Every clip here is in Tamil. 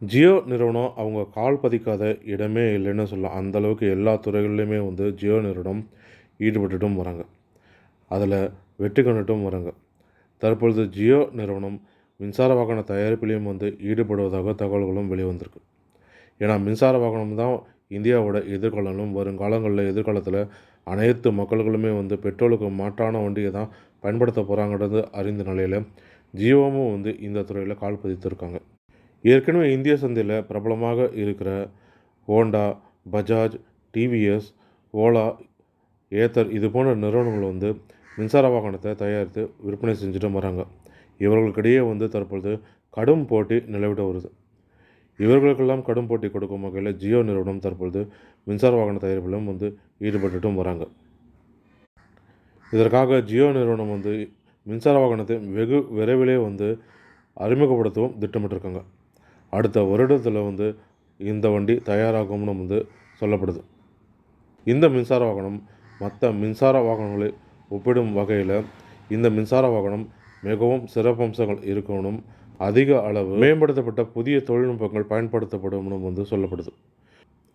ஜியோ நிறுவனம் அவங்க கால் பதிக்காத இடமே இல்லைன்னு சொல்லலாம். அந்த அளவுக்கு எல்லா துறைகள்லையுமே வந்து ஜியோ நிறுவனம் ஈடுபட்டுட்டும் வராங்க. அதில் வெற்றி கண்டுட்டும் வராங்க. தற்பொழுது ஜியோ நிறுவனம் மின்சார வாகன தயாரிப்பிலையும் வந்து ஈடுபடுவதாக தகவல்களும் வெளிவந்திருக்கு. ஏன்னா மின்சார வாகனம் தான் இந்தியாவோட எதிர்காலம். வருங்காலங்களில் எதிர்காலத்தில் அனைத்து மக்கள்களுமே வந்து பெட்ரோலுக்கு மாற்றான வண்டியை தான் பயன்படுத்த போகிறாங்கன்றது அறிந்த நிலையில் ஜியோவும் வந்து இந்த துறையில் கால் பதித்திருக்காங்க. ஏற்கனவே இந்திய சந்தையில் பிரபலமாக இருக்கிற ஹோண்டா, பஜாஜ், டிவிஎஸ், ஓலா, ஏத்தர் இது போன்ற நிறுவனங்கள் வந்து மின்சார வாகனத்தை தயாரித்து விற்பனை செஞ்சுட்டு வராங்க. இவர்களுக்கிடையே வந்து தற்பொழுது கடும் போட்டி நிலவிட்டு வருது. இவர்களுக்கெல்லாம் கடும் போட்டி கொடுக்கும் வகையில் ஜியோ நிறுவனம் தற்பொழுது மின்சார வாகன தயாரிப்பிலும் வந்து ஈடுபட்டுட்டும் வராங்க. இதற்காக ஜியோ நிறுவனம் வந்து மின்சார வாகனத்தை வெகு விரைவிலே வந்து அறிமுகப்படுத்தவும் திட்டமிட்டிருக்காங்க. அடுத்த வருடத்தில் வந்து இந்த வண்டி தயாராகும்னு வந்து சொல்லப்படுது. இந்த மின்சார வாகனம் மற்ற மின்சார வாகனங்களை ஒப்பிடும் வகையில் இந்த மின்சார வாகனம் மிகவும் சிறப்பம்சங்கள் இருக்கணும், அதிக அளவு மேம்படுத்தப்பட்ட புதிய தொழில்நுட்பங்கள் பயன்படுத்தப்படும்னு வந்து சொல்லப்படுது.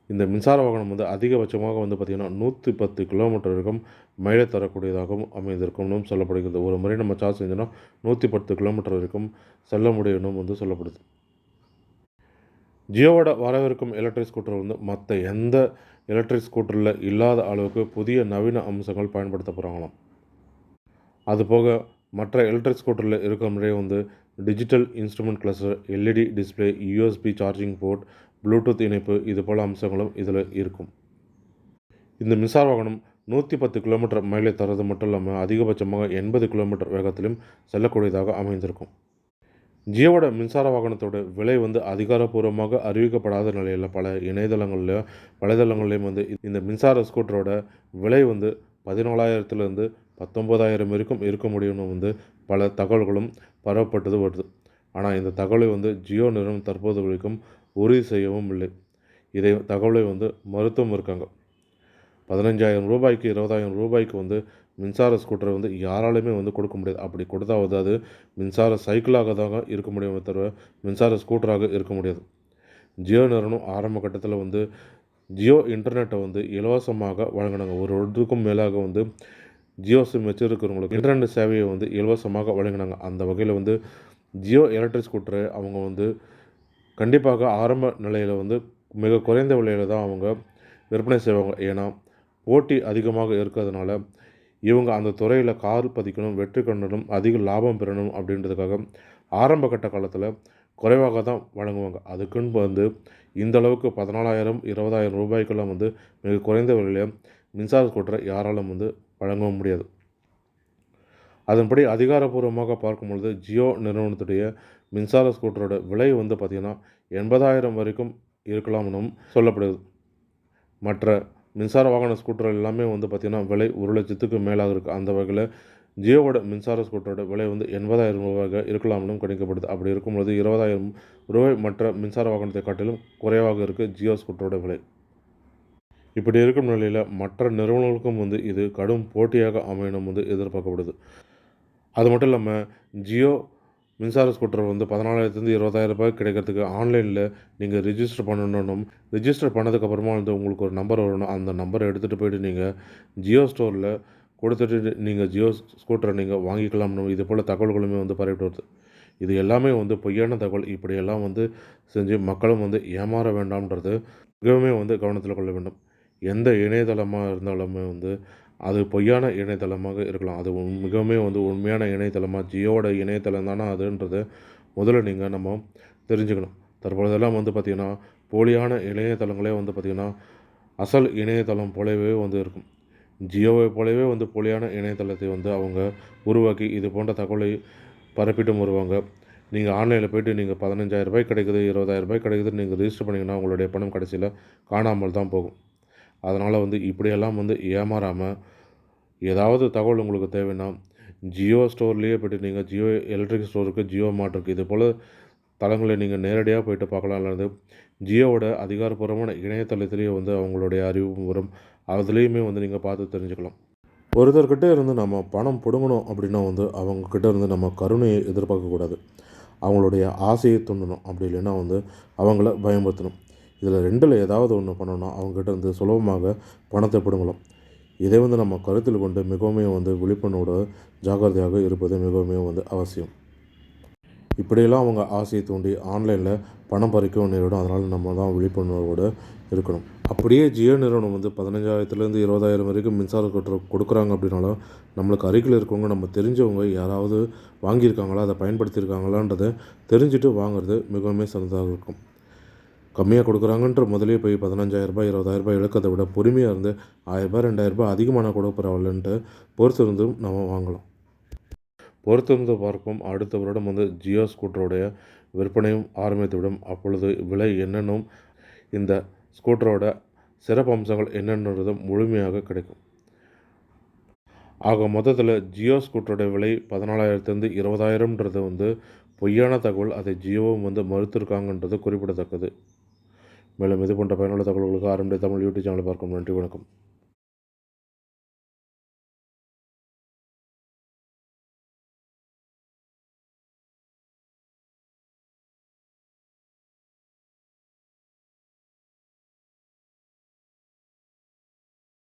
இந்த மின்சார வாகனம் வந்து அதிகபட்சமாக வந்து பார்த்திங்கன்னா 110 கிலோமீட்டர் வரைக்கும் மைலேஜ் தரக்கூடியதாகவும் அமைந்திருக்கும்னு சொல்லப்படுகிறது. ஒரு முறை நம்ம சார்ஜ் செஞ்சோன்னா 110 கிலோமீட்டர் வரைக்கும் செல்ல முடியும்னு வந்து சொல்லப்படுது. ஜியோவோட வரவிருக்கும் எலக்ட்ரிக் ஸ்கூட்டர் வந்து மற்ற எந்த எலக்ட்ரிக் ஸ்கூட்டரில் இல்லாத அளவுக்கு புதிய நவீன அம்சங்கள் பயன்படுத்த போகிறாங்களாம். அதுபோக மற்ற எலக்ட்ரிக் ஸ்கூட்டரில் இருக்கிற முறையே வந்து digital instrument cluster, LED display, USB charging port, Bluetooth இணைப்பு இது போல் அம்சங்களும் இதில் இருக்கும். இந்த மின்சார வாகனம் 110 கிலோமீட்டர் மைலேஜ் தரது மட்டும் இல்லாமல் அதிகபட்சமாக 80 கிலோமீட்டர் வேகத்திலும் செல்லக்கூடியதாக அமைந்திருக்கும். ஜியோவோட மின்சார வாகனத்தோட விலை வந்து அதிகாரப்பூர்வமாக அறிவிக்கப்படாத நிலையில் பல வலைதளங்கள்லேயும் வந்து இந்த மின்சார ஸ்கூட்டரோட விலை வந்து 14,000லேருந்து 19,000 வரைக்கும் இருக்க முடியும்னு வந்து பல தகவல்களும் பரவப்பட்டது வருது. ஆனால் இந்த தகவலை வந்து ஜியோ நிறுவனம் தற்போது வரைக்கும் உறுதி செய்யவும் இல்லை. இதை தகவலை வந்து மறுத்தும் இருக்காங்க. 15,000 ரூபாய்க்கு 20,000 ரூபாய்க்கு வந்து மின்சார ஸ்கூட்டரை வந்து யாராலுமே வந்து கொடுக்க முடியாது. அப்படி கொடுத்தாவது அது மின்சார சைக்கிளாக தான் இருக்க முடியுமே தவிர மின்சார ஸ்கூட்டராக இருக்க முடியாது. ஜியோ நிறுவனம் ஆரம்ப கட்டத்தில் வந்து ஜியோ இன்டர்நெட்டை வந்து இலவசமாக வழங்கினாங்க. ஒரு வருடத்துக்கும் மேலாக வந்து ஜியோ சிம் வச்சுருக்கிறவங்களுக்கு இன்டர்நெட் சேவையை வந்து இலவசமாக வழங்கினாங்க. அந்த வகையில் வந்து ஜியோ எலக்ட்ரிக் ஸ்கூட்டரை அவங்க வந்து கண்டிப்பாக ஆரம்ப நிலையில் வந்து மிக குறைந்த விலையில் தான் அவங்க விற்பனை செய்வாங்க. ஏன்னா போட்டி அதிகமாக இருக்கிறதுனால இவங்க அந்த துறையில் கால் பதிக்கணும், வெற்றி கண்டணும், அதிக லாபம் பெறணும் அப்படின்றதுக்காக ஆரம்ப கட்ட காலத்தில் குறைவாக தான் வழங்குவாங்க. அதுக்குன்னு வந்து இந்த அளவுக்கு 14,000 20,000 ரூபாய்க்கெல்லாம் வந்து மிக குறைந்த விலையில் மின்சார ஸ்கூட்டரை யாராலும் வந்து வழங்கவும் முடியாது. அதன்படி அதிகாரப்பூர்வமாக பார்க்கும்பொழுது ஜியோ நிறுவனத்துடைய மின்சார ஸ்கூட்டரோட விலை வந்து பார்த்திங்கன்னா 80,000 வரைக்கும் இருக்கலாம்னும் சொல்லப்படுது. மற்ற மின்சார வாகன ஸ்கூட்டர் எல்லாமே வந்து பார்த்திங்கன்னா விலை 1,00,000க்கு மேலாக இருக்குது. அந்த வகையில் ஜியோவோட மின்சார ஸ்கூட்டரோட விலை வந்து 80,000 ரூபாயாக இருக்கலாம்னு கணிக்கப்படுது. அப்படி இருக்கும்பொழுது 20,000 ரூபாய் மற்ற மின்சார வாகனத்தை காட்டிலும் குறைவாக இருக்குது ஜியோ ஸ்கூட்டரோட விலை. இப்படி இருக்கும் நிலையில் மற்ற நிறுவனங்களுக்கும் வந்து இது கடும் போட்டியாக அமையணும் வந்து எதிர்பார்க்கப்படுது. அது மட்டும் இல்லாமல் ஜியோ மின்சார ஸ்கூட்டர் வந்து 14,000லேருந்து 20,000 ரூபாய் கிடைக்கிறதுக்கு ஆன்லைனில் நீங்கள் ரிஜிஸ்டர் பண்ணணும். ரிஜிஸ்டர் பண்ணதுக்கப்புறமா வந்து உங்களுக்கு ஒரு நம்பர் வரணும். அந்த நம்பரை எடுத்துகிட்டு போய்ட்டு நீங்கள் ஜியோ ஸ்டோரில் கொடுத்துட்டு நீங்கள் ஜியோ ஸ்கூட்டரை நீங்கள் வாங்கிக்கலாம்னு இது போல் தகவல்களுமே வந்து பரவிட்டு வருது. இது எல்லாமே வந்து பொய்யான தகவல். இப்படியெல்லாம் வந்து செஞ்சு மக்களும் வந்து ஏமாற வேண்டாம்ன்றது மிகவும் வந்து கவனத்தில் கொள்ள வேண்டும். எந்த இணையதளமாக இருந்தாலுமே வந்து அது பொய்யான இணையதளமாக இருக்கலாம். அது மிகவும் வந்து உண்மையான இணையதளமாக ஜியோவோட இணையதளம் தானே அதுன்றதை முதல்ல நம்ம தெரிஞ்சுக்கணும். தற்பொழுதெல்லாம் வந்து பார்த்திங்கன்னா போலியான இணையதளங்களே வந்து பார்த்திங்கன்னா அசல் இணையதளம் போலவே வந்து இருக்கும். ஜியோவை போலவே வந்து போலியான இணையதளத்தை வந்து அவங்க உருவாக்கி இது போன்ற தகவலை பரப்பிட்டும் வருவாங்க. நீங்கள் ஆன்லைனில் போய்ட்டு நீங்கள் 15,000 ரூபாய் கிடைக்குது, 20,000 ரூபாய் கிடைக்குதுன்னு நீங்கள் ரிஜிஸ்டர் பண்ணிங்கன்னா உங்களுடைய பணம் கடைசியில் காணாமல் தான் போகும். அதனால் வந்து இப்படியெல்லாம் வந்து ஏமாறாமல் ஏதாவது தகவல் உங்களுக்கு தேவைன்னா ஜியோ ஸ்டோர்லேயே போய்ட்டு நீங்கள் ஜியோ எலக்ட்ரிக் ஸ்டோருக்கு, ஜியோ மார்ட் இருக்குது, இது போல் தளங்களை நீங்கள் நேரடியாக போய்ட்டு பார்க்கலாம். அல்லது ஜியோவோட அதிகாரப்பூர்வமான இணையதளத்திலேயே வந்து அவங்களுடைய அறிவும் வரும். அதுலேயுமே வந்து நீங்கள் பார்த்து தெரிஞ்சுக்கலாம். ஒருத்தர்கிட்ட இருந்து நம்ம பணம் பிடுங்கணும் அப்படின்னா வந்து அவங்கக்கிட்ட இருந்து நம்ம கருணையை எதிர்பார்க்கக்கூடாது. அவங்களுடைய ஆசையை தூண்டணும். அப்படி இல்லைன்னா வந்து அவங்கள பயமுறுத்தணும். இதில் 2ல் ஏதாவது ஒன்று பண்ணோன்னா அவங்ககிட்ட இருந்து சுலபமாக பணத்தை பிடுங்கலாம். இதை வந்து நம்ம கருத்தில் கொண்டு மிகவுமே வந்து விழிப்புணர்வோட ஜாக்கிரதையாக இருப்பது மிகவுமே வந்து அவசியம். இப்படியெல்லாம் அவங்க ஆசையை தூண்டி ஆன்லைனில் பணம் பறிக்கவும் நேரிடும். அதனால் நம்ம தான் விழிப்புணர்வோடு இருக்கணும். அப்படியே ஜியோ நிறுவனம் வந்து 15,000லேருந்து 20,000 வரைக்கும் மின்சார கட்டணம் கொடுக்குறாங்க அப்படின்னாலும், நம்மளுக்கு அருகில் இருக்கவங்க, நம்ம தெரிஞ்சவங்க யாராவது வாங்கியிருக்காங்களா, அதை பயன்படுத்தியிருக்காங்களான்றத தெரிஞ்சுட்டு வாங்குறது மிகவுமே சிறந்ததாக இருக்கும். கம்மியாக கொடுக்குறாங்கன்ற முதலே போய் ரூ. 15,000 ரூ. 20,000 இழக்கிறத விட பொறுமையாக இருந்து ரூ. 1,000 ரூ. 2,000 அதிகமானா கூட பரவாயில்லன்ட்டு பொறுத்து இருந்தும் நம்ம வாங்கலாம். பொறுத்திருந்து பார்ப்போம். அடுத்த வருடம் வந்து ஜியோ ஸ்கூட்டருடைய விற்பனையும் ஆரம்பித்துவிடும். அப்பொழுது விலை என்னென்னும் இந்த ஸ்கூட்டரோட சிறப்பு அம்சங்கள் என்னென்னதும் முழுமையாக கிடைக்கும். ஆக மொத்தத்தில் ஜியோ ஸ்கூட்டரோட விலை 14,000லேருந்து 20,000ன்றது வந்து பொய்யான தகவல். அதை ஜியோவும் வந்து மறுத்திருக்காங்கன்றது குறிப்பிடத்தக்கது. மேலும் இது போன்ற பயனுள்ள தகவல்களுக்கு ஆர்எம்டி தமிழ் யூடியூப் சேனலை பார்க்கும். நன்றி, வணக்கம்.